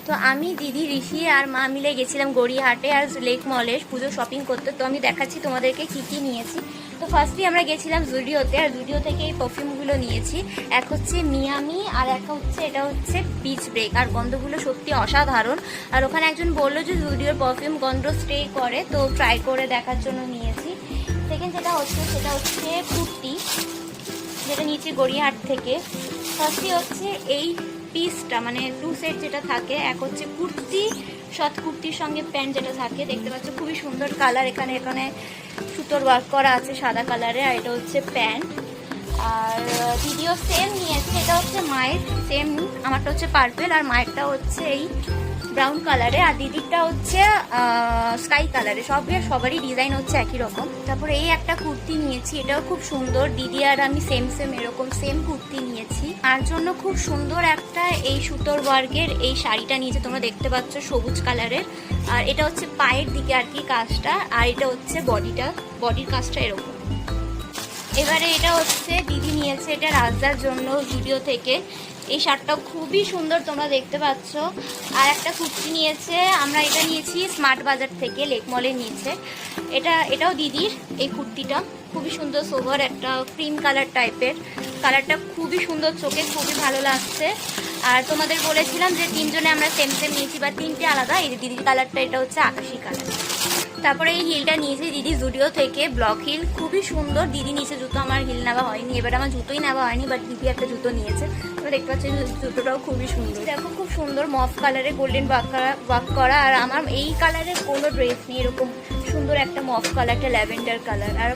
তো আমি, দিদি, ঋষি আর মা মিলে গেছিলাম গড়িয়াহাটে আর লেক মলে পুজো শপিং করতে। তো আমি দেখাচ্ছি তোমাদেরকে কী কী নিয়েছি। তো ফার্স্টলি আমরা গেছিলাম জুডিওতে, আর জুডিও থেকে এই পারফিউমগুলো নিয়েছি। এক হচ্ছে মিয়ামি আর একটা হচ্ছে এটা হচ্ছে পিচ ব্রেক, আর গন্ধগুলো সত্যি অসাধারণ। আর ওখানে একজন বললো যে জুডিওর পারফিউম গন্ধ স্টে করে, তো ট্রাই করে দেখার জন্য নিয়েছি। সেকেন্ড যেটা হচ্ছে সেটা হচ্ছে কুর্তি, যেটা নিয়েছি গড়িয়াহাট থেকে। ফার্স্টলি হচ্ছে এই পিসটা, মানে 2 সেট যেটা থাকে, এক হচ্ছে কুর্তি, শর্ট কুর্তির সঙ্গে প্যান্ট যেটা থাকে, দেখতে পাচ্ছ খুবই সুন্দর কালার। এখানে এখানে সুতোর ওয়ার্ক করা আছে সাদা কালারে, আর এটা হচ্ছে প্যান্ট। আর দিদিও সেম নিয়েছে, এটা হচ্ছে মায়ের সেম, আমারটা হচ্ছে পার্পেল আর মায়েরটা হচ্ছে এই ব্রাউন কালারে, আর দিদিরটা হচ্ছে স্কাই কালারে। সবারই ডিজাইন হচ্ছে একই রকম। তারপরে এই একটা কুর্তি নিয়েছি, এটাও খুব সুন্দর। দিদি আর আমি সেম এরকম সেম কুর্তি নিয়েছি। আর জন্য খুব সুন্দর একটা এই সুতোর ওয়ার্কের এই শাড়িটা নিয়েছে, তোমরা দেখতে পাচ্ছ সবুজ কালারের। আর এটা হচ্ছে পায়ের দিকে আর কি কাজটা, আর এটা হচ্ছে বডির কাজটা এরকম। এবারে এটা হচ্ছে দিদি নিয়েছে, এটা রাজদার জন্য জুডিও থেকে। এই শার্টটাও খুবই সুন্দর, তোমরা দেখতে পাচ্ছ। আর একটা কুর্তি নিয়েছে, আমরা এটা নিয়েছি স্মার্ট বাজার থেকে, লেক মলে নিয়েছে। এটাও দিদির। এই কুর্তিটা খুবই সুন্দর, সোভার একটা ক্রিম কালার টাইপের। কালারটা খুবই সুন্দর, চোখে খুবই ভালো লাগছে। আর তোমাদের বলেছিলাম যে 3 জনে আমরা সেম নিয়েছি, বা 3টে আলাদা। এই যে দিদির কালারটা, এটা হচ্ছে আকাশি কালার। তারপরে এই হিলটা নিয়েছি দিদি জুডিও থেকে, ব্লক হিল, খুবই সুন্দর। দিদি নিচে জুতো, আমার হিল নেওয়া হয়নি, এবার আমার জুতোই নেওয়া হয়নি, বাট দিদি একটা জুতো নিয়েছে। তোমরা দেখতে পাচ্ছ জুতোটাও খুবই সুন্দর। দেখো খুব সুন্দর মফ কালারে গোল্ডেন ওয়ার্ক করা। আর আমার এই কালারের কোনো ড্রেস নেই, এরকম সুন্দর একটা মফ কালার, একটা ল্যাভেন্ডার কালার। আর